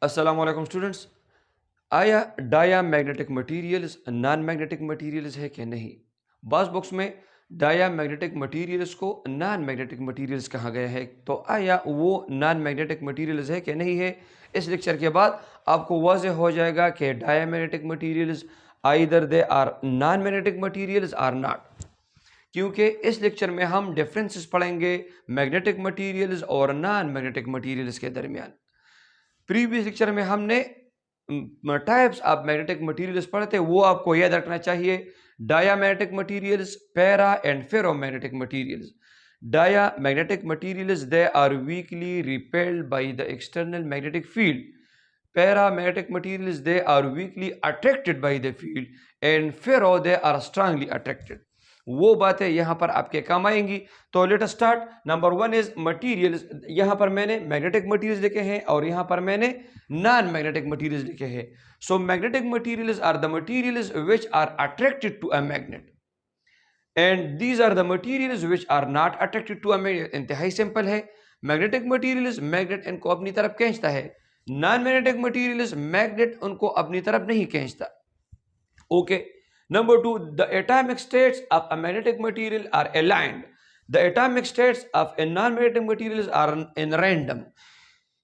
अस्सलाम वालेकुम स्टूडेंट्स। आया diamagnetic materials non magnetic materials है कि नहीं? बाज़ बुक्स में डाया मैग्नेटिक मटीरियल्स को नॉन मैग्नेटिक मटीरियल्स कहा गया है, तो आया वो नॉन मैग्नेटिक मटीरियल्स है कि नहीं है? इस लेक्चर के बाद आपको वाज़ेह हो जाएगा कि diamagnetic materials either they are non magnetic materials are not. क्योंकि इस लेक्चर में हम डिफरेंसेस पढ़ेंगे मैग्नेटिक मटीरियल्स और नॉन मैग्नेटिक मटीरियल्स के दरमियान। प्रीवियस लेक्चर में हमने टाइप्स ऑफ मैग्नेटिक मटेरियल्स पढ़े थे, वो आपको याद रखना चाहिए। Diamagnetic materials, para and ferromagnetic materials. Diamagnetic materials they are weakly repelled by the external magnetic field. Paramagnetic materials they are weakly attracted by the field and ferro they are strongly attracted. वो बातें यहाँ पर आपके काम आएंगी। तो let us start. Number one is materials. यहाँ पर मैंने मैग्नेटिक मटीरियल्स लिखे हैं और यहाँ पर मैंने नॉन मैग्नेटिक मटीरियल्स लिखे हैं। So magnetic materials are the materials which are attracted to a magnet and these are the materials which are not attracted to a magnet. इंतहाई सिंपल है। मैग्नेटिक मटीरियल्स मैग्नेट इनको अपनी तरफ खींचता है, non magnetic materials magnet उनको अपनी तरफ नहीं खींचता। Okay. Number two, the atomic states of a magnetic material are aligned. The atomic states of a non-magnetic materials are in random.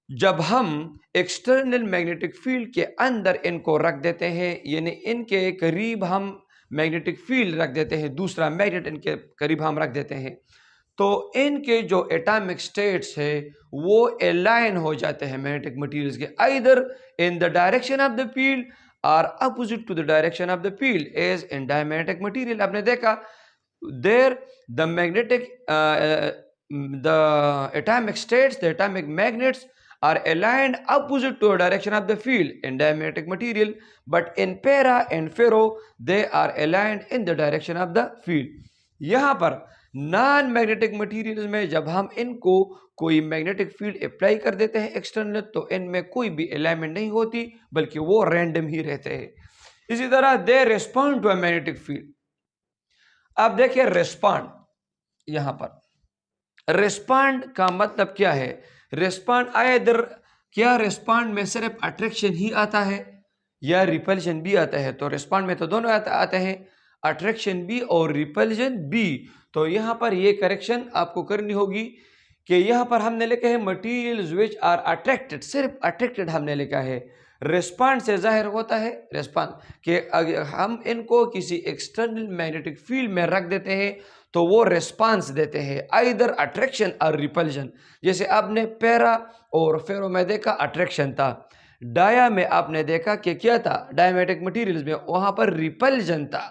जब हम एक्सटर्नल मैग्नेटिक फील्ड के अंदर इनको रख देते हैं, यानी इनके करीब हम मैग्नेटिक फील्ड रख देते हैं, दूसरा मैग्नेट इनके करीब हम रख देते हैं, तो इनके जो एटॉमिक स्टेट्स है वो अलाइन हो जाते हैं मैग्नेटिक मटेरियल्स के, either in the direction of the field or opposite to the direction of the field. As in diamagnetic material आपने देखा there the magnetic the atomic states, the atomic magnets are aligned opposite to the direction of the field in diamagnetic material, but in para and ferro they are aligned in the direction of the field. यहाँ पर non magnetic materials में जब हम इनको कोई magnetic field apply कर देते हैं एक्सटर्नल, तो इनमें कोई भी अलाइनमेंट नहीं होती, बल्कि वो रैंडम ही रहते हैं। इसी तरह they respond to a magnetic field. अब देखिए रिस्पॉन्ड, यहाँ पर रिस्पॉन्ड का मतलब क्या है? रिस्पॉन्ड आइदर, क्या रिस्पॉन्ड में सिर्फ अट्रैक्शन ही आता है या रिपल्शन भी आता है? तो रिस्पॉन्ड में तो दोनों आते हैं, अट्रैक्शन भी और रिपल्शन भी। तो यहाँ पर ये करेक्शन आपको करनी होगी कि यहाँ पर हमने लिखा है मटीरियल्स विच आर अट्रैक्टेड, सिर्फ अट्रैक्टेड हमने लिखा है। रिस्पॉन्ड से जाहिर होता है रिस्पॉन्ड कि अगर हम इनको किसी एक्सटर्नल मैग्नेटिक फील्ड में रख देते हैं तो वो रिस्पांस देते हैं, आइदर अट्रैक्शन और रिपल्शन। जैसे आपने पैरा और फेरो में देखा अट्रैक्शन था, डाया में आपने देखा कि क्या था, डायमैग्नेटिक मटेरियल्स में वहां पर रिपल्जन था,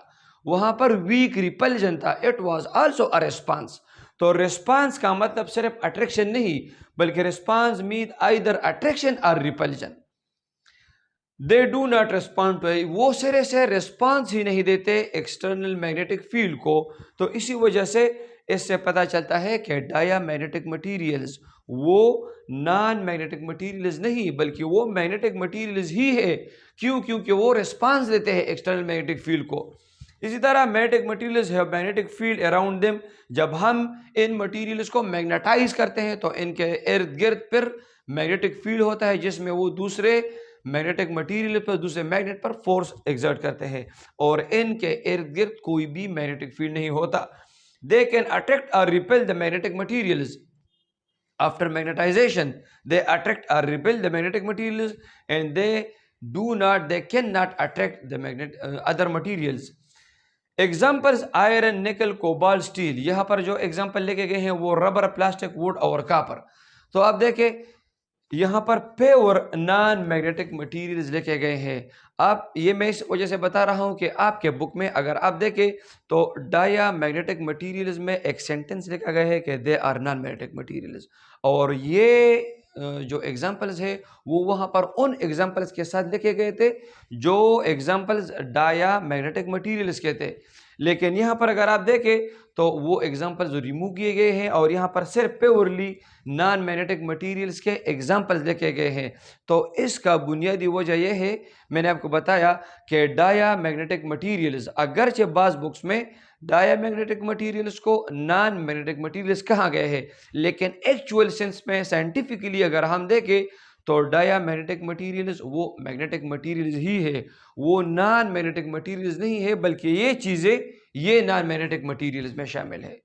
वहां पर वीक रिपल्जन था, it was also a response. तो रिस्पांस का मतलब सिर्फ अट्रैक्शन नहीं, बल्कि रिस्पांस मीन आइदर अट्रैक्शन और repulsion. They do not respond to, वो सिरे से रिस्पॉन्स ही नहीं देते एक्सटर्नल मैग्नेटिक फील्ड को। तो इसी वजह से इससे पता चलता है कि डाया मैग्नेटिक मटीरियल्स वो नॉन मैग्नेटिक मटीरियल्स नहीं, बल्कि वो मैग्नेटिक मटीरियल्स ही है। क्यों? क्योंकि वो रिस्पॉन्स देते हैं एक्सटर्नल मैग्नेटिक फील्ड को। इसी तरह मैग्नेटिक मटीरियल्स है मैग्नेटिक फील्ड अराउंड देम। जब हम इन मटीरियल्स को मैग्नेटाइज करते हैं तो इनके इर्द गिर्द फिर मैग्नेटिक फील्ड होता है, जिसमें वो दूसरे मैग्नेटिक मटेरियल पर, दूसरे मैग्नेट पर फोर्स एक्सर्ट करते हैं, और इनके इर्द गिर्द कोई भी मैग्नेटिक फील्ड नहीं होता। They can attract or repel the magnetic materials after magnetization. They attract or repel the magnetic materials and they can not attract the magnet other materials. Examples iron, nickel, cobalt, steel. यहाँ पर जो example लेके गए हैं वो rubber, plastic, wood और copper. तो आप देखें यहाँ पर प्योर नॉन मैग्नेटिक मटेरियल्स लिखे गए हैं। आप ये मैं इस वजह से बता रहा हूँ कि आपके बुक में अगर आप देखें तो डाया मैग्नेटिक मटेरियल्स में एक सेंटेंस लिखा गया है कि they are non magnetic materials, और ये जो एग्जाम्पल्स है वो वहाँ पर उन एग्जाम्पल्स के साथ लिखे गए थे जो एग्जाम्पल्स डाया मैग्नेटिक मटेरियल्स के थे। लेकिन यहाँ पर अगर आप देखें तो वो एग्जाम्पल्स रिमूव किए गए हैं और यहाँ पर सिर्फ प्योरली नॉन मैग्नेटिक मटेरियल्स के एग्जाम्पल्स लिखे गए हैं। तो इसका बुनियादी वजह यह है, मैंने आपको बताया कि डाया मैग्नेटिक मटेरियल्स, अगरचे बाज बुक्स में डाया मैग्नेटिक मटेरियल्स को नॉन मैग्नेटिक मटेरियल्स कहा गया है, लेकिन एक्चुअल सेंस में साइंटिफिकली अगर हम देखें तो डाया मैग्नेटिक मटीरियल्स वो मैग्नेटिक मटीरियल्स ही है, वो नॉन मैग्नेटिक मटीरियल्स नहीं है, बल्कि ये चीज़ें ये नॉन मैग्नेटिक मटीरियल्स में शामिल है।